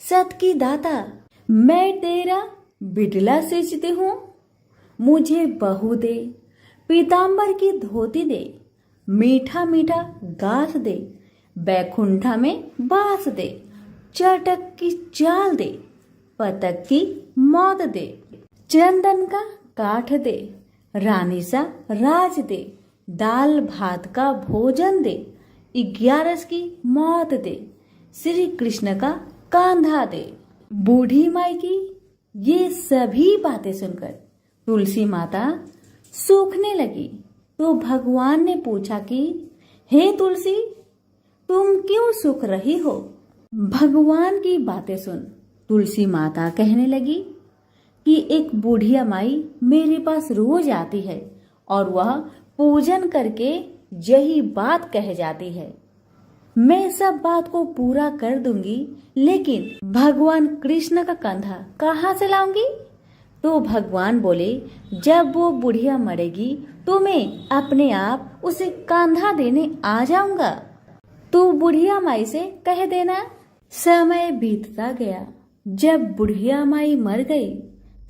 सत की दाता, मैं तेरा बिडला सींचती हूँ, मुझे बहू दे, पीताम्बर की धोती दे, मीठा मीठा गाथ दे, बैकुंठा में बास दे, चटक की चाल दे, पतक की मौत दे, चंदन का काठ दे, रानी सा राज दे, दाल भात का भोजन दे, 11 की मौत दे, श्री कृष्ण का कांधा दे। बूढ़ी माई की ये सभी बातें सुनकर तुलसी माता सूखने लगी। तो भगवान ने पूछा कि हे तुलसी, तुम क्यों सूख रही हो? भगवान की बातें सुन तुलसी माता कहने लगी कि एक बुढ़िया माई मेरे पास रोज आती है और वह पूजन करके यही बात कह जाती है। मैं सब बात को पूरा कर दूंगी, लेकिन भगवान कृष्ण का कंधा कहाँ से लाऊंगी? तो भगवान बोले, जब वो बुढ़िया मरेगी तो मैं अपने आप उसे कंधा देने आ जाऊंगा। तो बुढ़िया माई से कह देना। समय बीतता गया। जब बुढ़िया माई मर गई,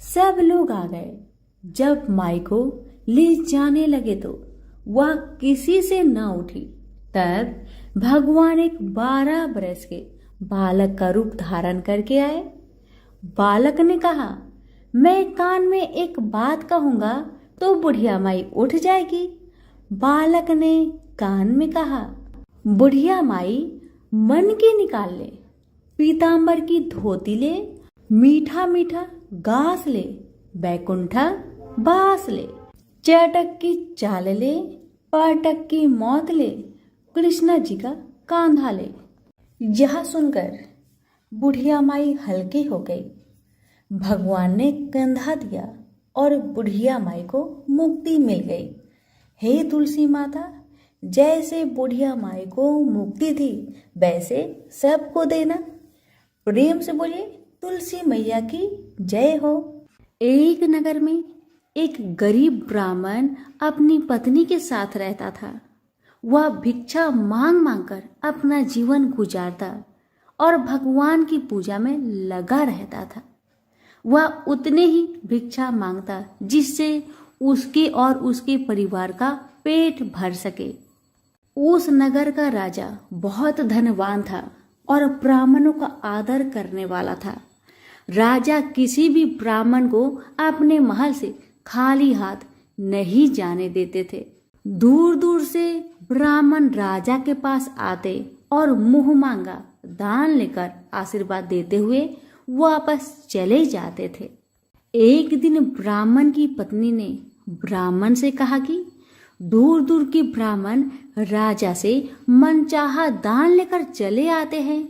सब लोग आ गए। जब माई को ले जाने लगे तो वह किसी से न उठी। तब भगवान एक 12 बरस के बालक का रूप धारण करके आए। बालक ने कहा, मैं कान में एक बात कहूंगा तो बुढ़िया माई उठ जाएगी। बालक ने कान में कहा, बुढ़िया माई मन की निकाल ले, पीतांबर की धोती ले, मीठा मीठा घास ले, बैकुंठा बास ले, चटक की चाल ले, पाटक की मौत ले, कृष्णा जी का कांधा ले। यह सुनकर बुढ़िया माई हल्की हो गई। भगवान ने कंधा दिया और बुढ़िया माई को मुक्ति मिल गई। हे तुलसी माता, जैसे बुढ़िया माई को मुक्ति थी वैसे सबको देना। प्रेम से बोलिए तुलसी मैया की जय हो। एक नगर में एक गरीब ब्राह्मण अपनी पत्नी के साथ रहता था। वह भिक्षा मांग मांग कर अपना जीवन गुजारता और भगवान की पूजा में लगा रहता था। वह उतने ही भिक्षा मांगता जिससे उसके और उसके परिवार का पेट भर सके। उस नगर का राजा बहुत धनवान था और ब्राह्मणों का आदर करने वाला था। राजा किसी भी ब्राह्मण को अपने महल से खाली हाथ नहीं जाने देते थे। दूर दूर से ब्राह्मण राजा के पास आते और मुंह मांगा दान लेकर आशीर्वाद देते हुए वापस चले जाते थे। एक दिन ब्राह्मण की पत्नी ने ब्राह्मण से कहा कि दूर दूर के ब्राह्मण राजा से मनचाहा दान लेकर चले आते हैं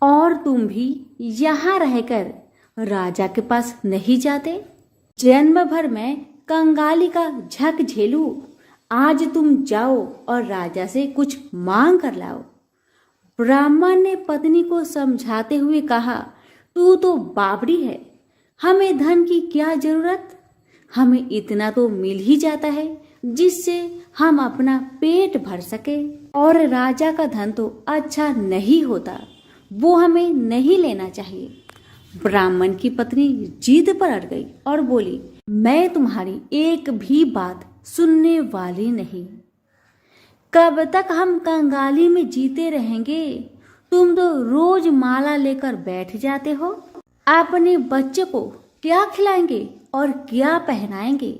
और तुम भी यहाँ रहकर राजा के पास नहीं जाते। जन्म भर मैं कंगाली का झक झेलूं, आज तुम जाओ और राजा से कुछ मांग कर लाओ। ब्राह्मण ने पत्नी को समझाते हुए कहा, तू तो बावड़ी है, हमें धन की क्या जरूरत? हमें इतना तो मिल ही जाता है जिससे हम अपना पेट भर सके, और राजा का धन तो अच्छा नहीं होता, वो हमें नहीं लेना चाहिए। ब्राह्मण की पत्नी जिद पर अड़ गई और बोली, मैं तुम्हारी एक भी बात सुनने वाली नहीं। कब तक हम कंगाली में जीते रहेंगे? तुम तो रोज माला लेकर बैठ जाते हो। अपने बच्चे को क्या खिलाएंगे और क्या पहनाएंगे?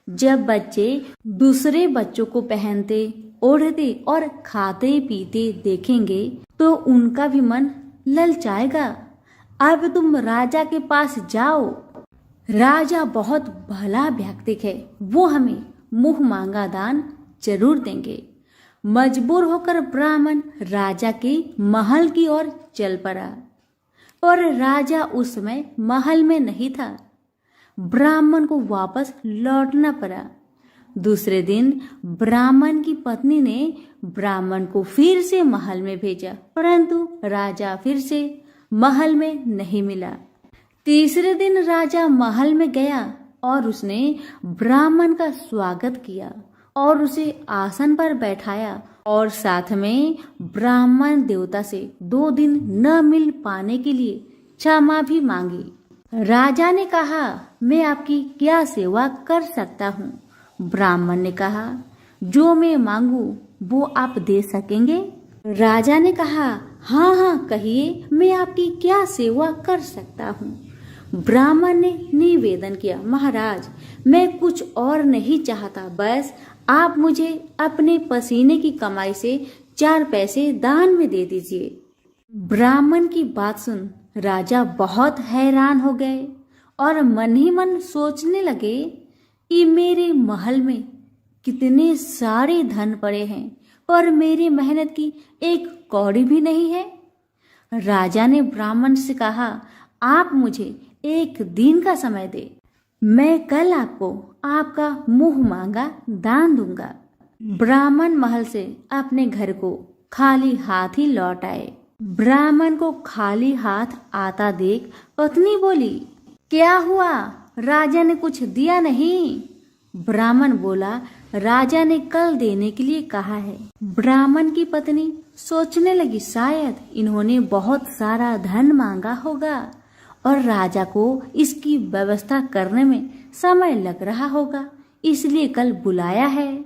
जब बच्चे दूसरे बच्चों को पहनते, ओढ़ते और खाते पीते देखेंगे तो उनका भी मन ललचाएगा। अब तुम राजा के पास जाओ। राजा बहुत भला व्यक्ति है, वो हमें मुंह मांगा दान जरूर देंगे। मजबूर होकर ब्राह्मण राजा के महल की ओर चल पड़ा, और राजा उस समय महल में नहीं था। ब्राह्मण को वापस लौटना पड़ा। दूसरे दिन ब्राह्मण की पत्नी ने ब्राह्मण को फिर से महल में भेजा, परंतु राजा फिर से महल में नहीं मिला। तीसरे दिन राजा महल में गया और उसने ब्राह्मण का स्वागत किया और उसे आसन पर बैठाया, और साथ में ब्राह्मण देवता से 2 दिन न मिल पाने के लिए क्षमा भी मांगी। राजा ने कहा, मैं आपकी क्या सेवा कर सकता हूँ? ब्राह्मण ने कहा, जो मैं मांगू वो आप दे सकेंगे? राजा ने कहा, हाँ हाँ कहिए, मैं आपकी क्या सेवा कर सकता हूँ? ब्राह्मण ने निवेदन किया, महाराज मैं कुछ और नहीं चाहता, बस आप मुझे अपने पसीने की कमाई से 4 पैसे दान में दे दीजिए। ब्राह्मण की बात सुन राजा बहुत हैरान हो गए और मन ही मन सोचने लगे कि मेरे महल में कितने सारे धन पड़े हैं पर मेरी मेहनत की एक कौड़ी भी नहीं है। राजा ने ब्राह्मण से कहा, आप मुझे एक दिन का समय दे, मैं कल आपको आपका मुंह मांगा दान दूंगा। ब्राह्मण महल से अपने घर को खाली हाथ ही लौट आए। ब्राह्मण को खाली हाथ आता देख पत्नी बोली, क्या हुआ, राजा ने कुछ दिया नहीं? ब्राह्मण बोला, राजा ने कल देने के लिए कहा है। ब्राह्मण की पत्नी सोचने लगी, शायद इन्होंने बहुत सारा धन मांगा होगा और राजा को इसकी व्यवस्था करने में समय लग रहा होगा, इसलिए कल बुलाया है।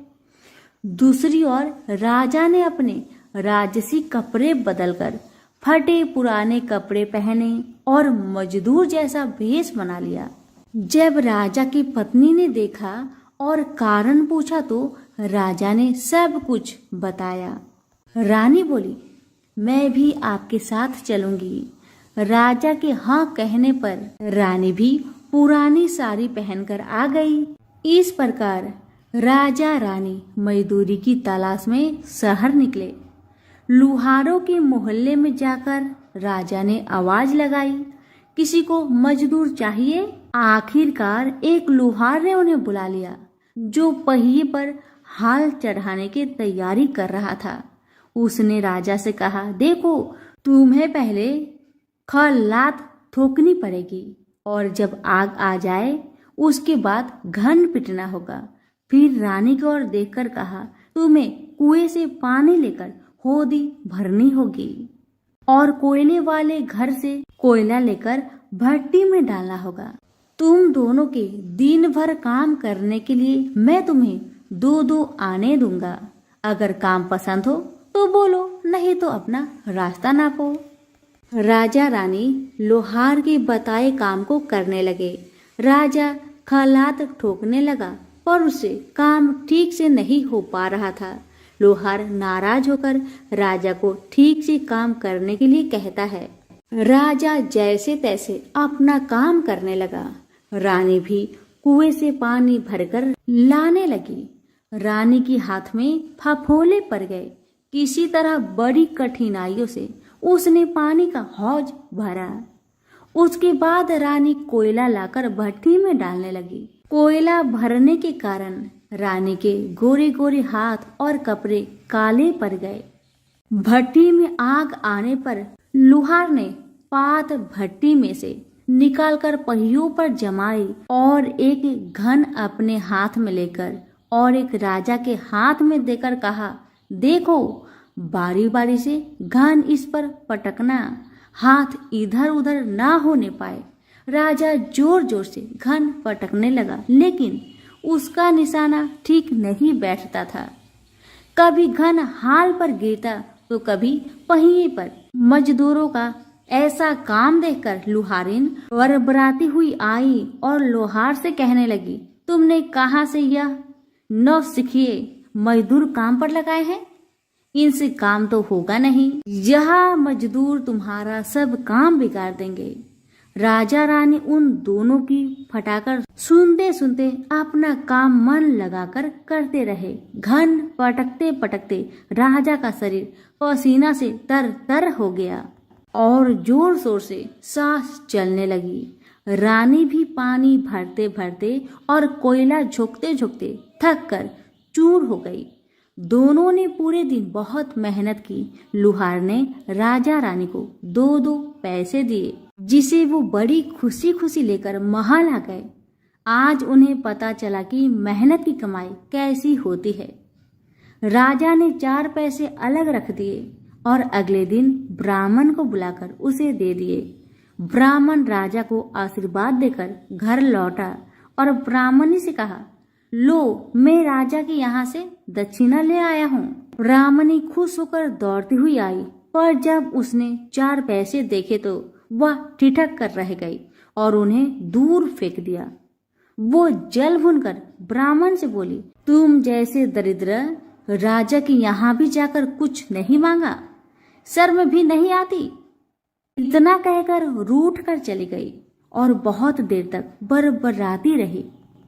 दूसरी ओर राजा ने अपने राजसी कपड़े बदलकर फटे पुराने कपड़े पहने और मजदूर जैसा भेष बना लिया। जब राजा की पत्नी ने देखा और कारण पूछा तो राजा ने सब कुछ बताया। रानी बोली, मैं भी आपके साथ चलूंगी। राजा के हाँ कहने पर रानी भी पुरानी साड़ी पहनकर आ गई। इस प्रकार राजा रानी मजदूरी की तलाश में शहर निकले। लुहारों के मोहल्ले में जाकर राजा ने आवाज लगाई, किसी को मजदूर चाहिए? आखिरकार एक लुहार ने उन्हें बुला लिया, जो पहिए पर हाल चढ़ाने की तैयारी कर रहा था। उसने राजा से कहा, देखो, तुम्हें पहले खलात ठोकनी पड़ेगी और जब आग आ जाए उसके बाद घन पिटना होगा। फिर रानी की ओर देखकर कहा, तुम्हें कुएं से पानी लेकर होदी भरनी होगी और कोयले वाले घर से कोयला लेकर भट्टी में डालना होगा। तुम दोनों के दिन भर काम करने के लिए मैं तुम्हें 2-2 आने दूंगा। अगर काम पसंद हो तो बोलो, नहीं तो अपना रास्ता नापो। राजा रानी लोहार के बताए काम को करने लगे। राजा खलात ठोकने लगा पर उससे काम ठीक से नहीं हो पा रहा था। लोहार नाराज होकर राजा को ठीक से काम करने के लिए कहता है। राजा जैसे तैसे अपना काम करने लगा। रानी भी कुएं से पानी भरकर लाने लगी। रानी के हाथ में फफोले पड़ गए। किसी तरह बड़ी कठिनाइयों से उसने पानी का हौज भरा। उसके बाद रानी कोयला लाकर भट्टी में डालने लगी। कोयला भरने के कारण रानी के गोरे गोरे हाथ और कपड़े काले पड़ गए। भट्टी में आग आने पर लुहार ने पात भट्टी में से निकालकर पहियों पर जमाई और एक घन अपने हाथ में लेकर और एक राजा के हाथ में देकर कहा, देखो, बारी बारी से घन इस पर पटकना, हाथ इधर उधर ना होने पाए। राजा जोर जोर से घन पटकने लगा, लेकिन उसका निशाना ठीक नहीं बैठता था। कभी घन हाल पर गिरता तो कभी पहिए पर। मजदूरों का ऐसा काम देखकर लुहारिन बरबराती हुई आई और लोहार से कहने लगी, तुमने कहाँ से यह नौसिखिए मजदूर काम पर लगाए हैं? इनसे काम तो होगा नहीं। यह मजदूर तुम्हारा सब काम बिगाड़ देंगे। राजा रानी उन दोनों की फटाकर सुनते सुनते अपना काम मन लगाकर करते रहे। घन पटकते पटकते राजा का शरीर पसीना से तर तर हो गया और जोर शोर से सांस चलने लगी। रानी भी पानी भरते भरते और कोयला झोंकते झोंकते थक कर चूर हो गई। दोनों ने पूरे दिन बहुत मेहनत की। लुहार ने राजा रानी को 2-2 पैसे दिए, जिसे वो बड़ी खुशी खुशी लेकर महल आ गए। आज उन्हें पता चला कि मेहनत की कमाई कैसी होती है। राजा ने 4 पैसे अलग रख दिए और अगले दिन ब्राह्मण को बुलाकर उसे दे दिए। ब्राह्मण राजा को आशीर्वाद देकर घर लौटा और ब्राह्मणी से कहा, लो, मैं राजा के यहाँ से दक्षिणा ले आया हूँ। ब्राह्मणी खुश होकर दौड़ती हुई आई, पर जब उसने 4 पैसे देखे तो वह ठिठक कर रह गई और उन्हें दूर फेंक दिया। वो जल भूनकर ब्राह्मण से बोली, तुम जैसे दरिद्र राजा के यहाँ भी जाकर कुछ नहीं मांगा, शर्म भी नहीं आती? इतना कहकर रूठ कर चली गई और बहुत देर तक बरबराती रही।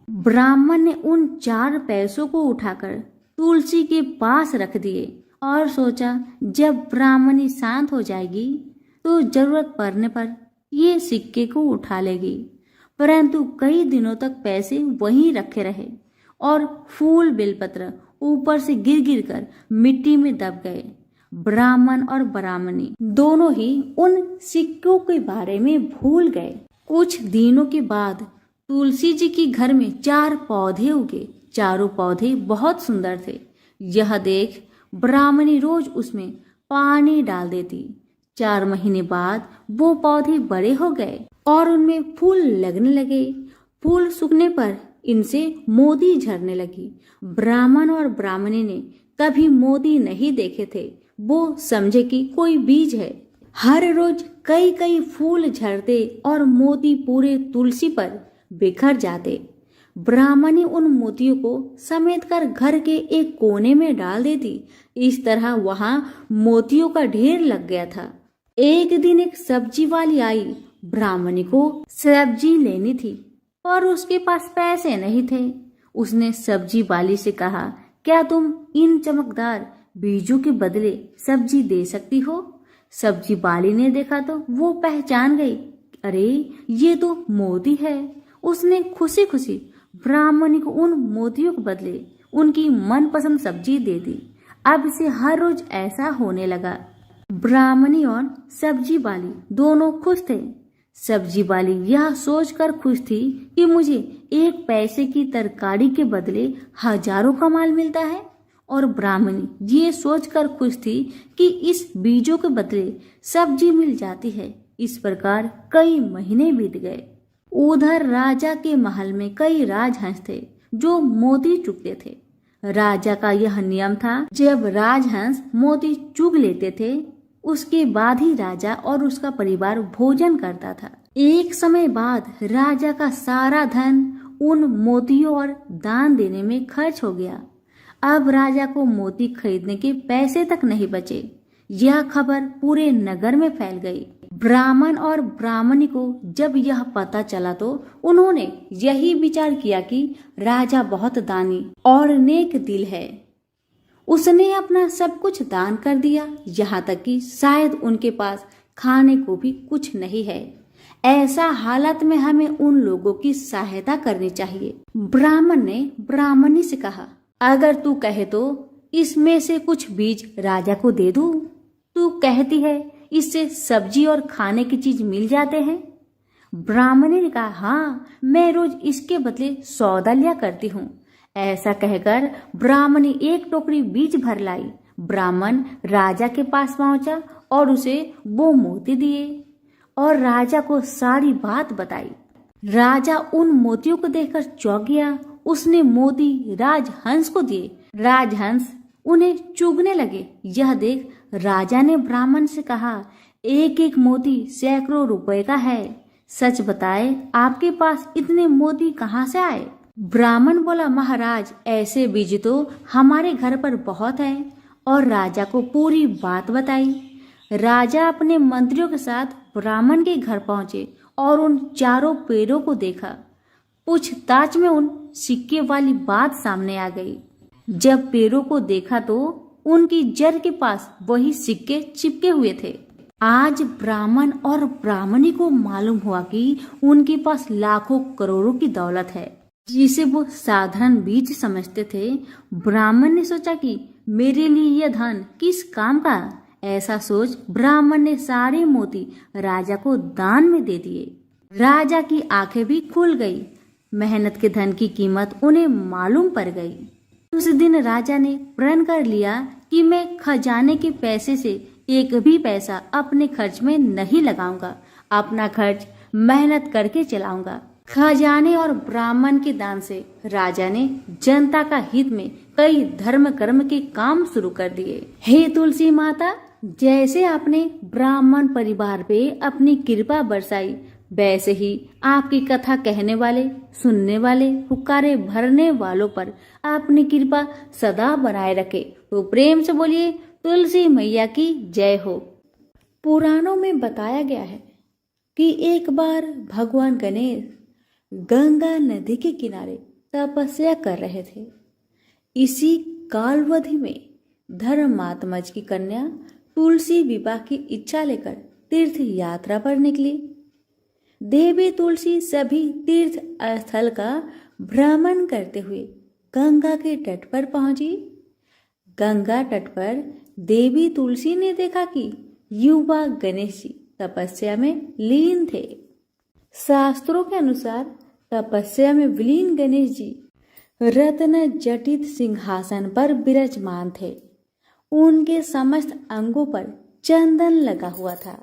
ब्राह्मण ने उन 4 पैसों को उठाकर तुलसी के पास रख दिए और सोचा जब ब्राह्मणी शांत हो जाएगी तो जरूरत पड़ने पर ये सिक्के को उठा लेगी। परंतु कई दिनों तक पैसे वहीं रखे रहे और फूल बेलपत्र ऊपर से गिर गिर कर मिट्टी में दब गए। ब्राह्मण और ब्राह्मणी दोनों ही उन सिक्कों के बारे में भूल गए। कुछ दिनों के बाद तुलसी जी के घर में 4 पौधे उगे। चारों पौधे बहुत सुंदर थे। यह देख ब्राह्मणी रोज उसमें पानी डाल देती। 4 महीने बाद वो पौधे बड़े हो गए और उनमें फूल लगने लगे। फूल सूखने पर इनसे मोती झरने लगी। ब्राह्मण और ब्राह्मणी ने कभी मोती नहीं देखे थे। वो समझे कि कोई बीज है। हर रोज कई कई फूल झरते और मोती पूरे तुलसी पर बिखर जाते। ब्राह्मणी उन मोतियों को समेट कर घर के एक कोने में डाल देती। इस तरह वहां मोतियों का ढेर लग गया था। एक दिन एक सब्जी वाली आई। ब्राह्मणी को सब्जी लेनी थी पर उसके पास पैसे नहीं थे। उसने सब्जी वाली से कहा, क्या तुम इन चमकदार बीजों के बदले सब्जी दे सकती हो? सब्जी वाली ने देखा तो वो पहचान गई, अरे ये तो मोती है। उसने खुशी खुशी ब्राह्मणी को उन मोतियों के बदले उनकी मनपसंद सब्जी दे दी। अब से हर रोज ऐसा होने लगा। ब्राह्मणी और सब्जी वाली दोनों खुश थे। सब्जी वाली यह सोचकर खुश थी कि मुझे 1 पैसे की तरकारी के बदले हजारों का माल मिलता है, और ब्राह्मणी ये सोचकर खुश थी कि इस बीजों के बदले सब्जी मिल जाती है। इस प्रकार कई महीने बीत गए। उधर राजा के महल में कई राजहंस थे जो मोती चुगते थे। राजा का यह नियम था, जब राजहंस मोती चुग लेते थे उसके बाद ही राजा और उसका परिवार भोजन करता था। एक समय बाद राजा का सारा धन उन मोतियों और दान देने में खर्च हो गया। अब राजा को मोती खरीदने के पैसे तक नहीं बचे। यह खबर पूरे नगर में फैल गई। ब्राह्मण और ब्राह्मणी को जब यह पता चला तो उन्होंने यही विचार किया कि राजा बहुत दानी और नेक दिल है। उसने अपना सब कुछ दान कर दिया, यहाँ तक कि शायद उनके पास खाने को भी कुछ नहीं है। ऐसा हालत में हमें उन लोगों की सहायता करनी चाहिए। ब्राह्मण ने ब्राह्मणी से कहा, अगर तू कहे तो इसमें से कुछ बीज राजा को दे दूं। तू कहती है इससे सब्जी और खाने की चीज मिल जाते हैं। ब्राह्मणी ने कहा, हाँ, मैं रोज इसके बदले सौदा लिया करती हूँ। ऐसा कहकर ब्राह्मणी 1 टोकरी बीज भर लाई। ब्राह्मण राजा के पास पहुंचा और उसे वो मोती दिए और राजा को सारी बात बताई। राजा उन मोतियों को देखकर चौंक गया। उसने मोती राजहंस को दिए। राजहंस उन्हें चुगने लगे। यह देख राजा ने ब्राह्मण से कहा, एक एक मोती सैकड़ों रुपए का है। सच बताए आपके पास इतने मोती कहाँ से आए? ब्राह्मण बोला, महाराज, ऐसे बीज तो हमारे घर पर बहुत हैं। और राजा को पूरी बात बताई। राजा अपने मंत्रियों के साथ ब्राह्मण के घर पहुंचे और उन चारों पेड़ों को देखा। पूछताछ में उन सिक्के वाली बात सामने आ गई। जब पेड़ों को देखा तो उनकी जड़ के पास वही सिक्के चिपके हुए थे। आज ब्राह्मण और ब्राह्मणी को मालूम हुआ कि उनके पास लाखों करोड़ों की दौलत है, जिसे वो साधारण बीज समझते थे। ब्राह्मण ने सोचा कि मेरे लिए यह धन किस काम का। ऐसा सोच ब्राह्मण ने सारे मोती राजा को दान में दे दिए। राजा की आंखें भी खुल गई। मेहनत के धन की कीमत उन्हें मालूम पड़ गई। उस दिन राजा ने प्रण कर लिया कि मैं खजाने के पैसे से एक भी पैसा अपने खर्च में नहीं लगाऊंगा। अपना खर्च मेहनत करके चलाऊंगा। खजाने और ब्राह्मण के दान से राजा ने जनता का हित में कई धर्म कर्म के काम शुरू कर दिए। हे तुलसी माता, जैसे आपने ब्राह्मण परिवार पे अपनी कृपा बरसाई, वैसे ही आपकी कथा कहने वाले, सुनने वाले, हुक्कारे भरने वालों पर अपनी कृपा सदा बनाए रखे। तो प्रेम से बोलिए तुलसी मैया की जय हो। पुराणों में बताया गया है, कि एक बार भगवान गणेश गंगा नदी के किनारे तपस्या कर रहे थे। इसी कालावधि में धर्मात्मज की कन्या तुलसी विवाह की इच्छा लेकर तीर्थ यात्रा पर निकली। देवी तुलसी सभी तीर्थ स्थल का भ्रमण करते हुए गंगा के तट पर पहुंची। गंगा तट पर देवी तुलसी ने देखा कि युवा गणेश जी तपस्या में लीन थे। शास्त्रों के अनुसार तपस्या में विलीन गणेश जी रत्न जटित सिंहासन पर विराजमान थे। उनके समस्त अंगों पर चंदन लगा हुआ था।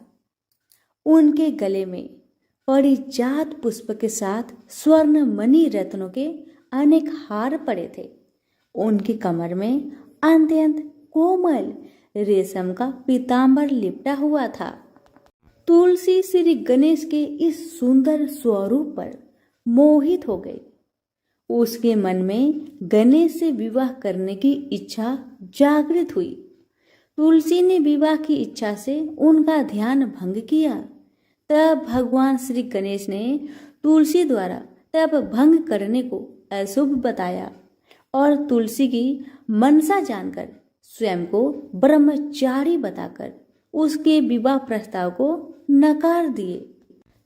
उनके गले में परिजात पुष्प के साथ स्वर्ण मणि रत्नों के अनेक हार पड़े थे। उनकी कमर में अत्यंत कोमल रेशम का पीतांबर लिपटा हुआ था। तुलसी श्री गणेश के इस सुंदर स्वरूप पर मोहित हो गई। उसके मन में गणेश से विवाह करने की इच्छा जागृत हुई। तुलसी ने विवाह की इच्छा से उनका ध्यान भंग किया। तब भगवान श्री गणेश ने तुलसी द्वारा तप भंग करने को अशुभ बताया और तुलसी की मनसा जानकर स्वयं को ब्रह्मचारी बताकर उसके विवाह प्रस्ताव को नकार दिए।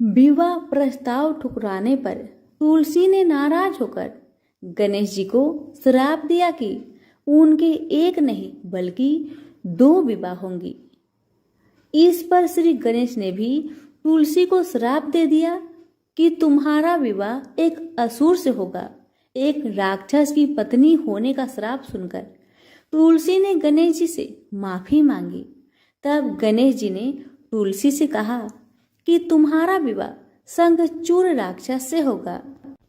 विवाह प्रस्ताव ठुकराने पर तुलसी ने नाराज होकर गणेश जी को श्राप दिया कि उनके एक नहीं बल्कि 2 विवाह होंगी। इस पर श्री गणेश ने भी तुलसी को श्राप दे दिया कि तुम्हारा विवाह एक असुर से होगा। एक राक्षस की पत्नी होने का श्राप सुनकर तुलसी ने गणेश जी से माफी मांगी। तब गणेश जी ने तुलसी से कहा कि तुम्हारा विवाह शंखचूड़ राक्षस से होगा,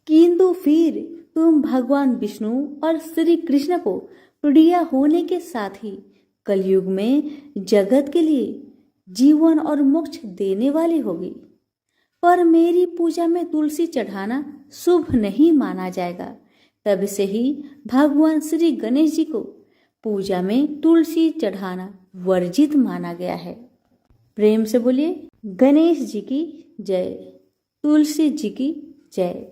किंतु फिर तुम भगवान विष्णु और श्री कृष्ण को प्रिय होने के साथ ही कलयुग में जगत के लिए जीवन और मोक्ष देने वाली होगी। पर मेरी पूजा में तुलसी चढ़ाना शुभ नहीं माना जाएगा। तब से ही भगवान श्री गणेश जी को पूजा में तुलसी चढ़ाना वर्जित माना गया है। प्रेम से बोलिए गणेश जी की जय, तुलसी जी की जय।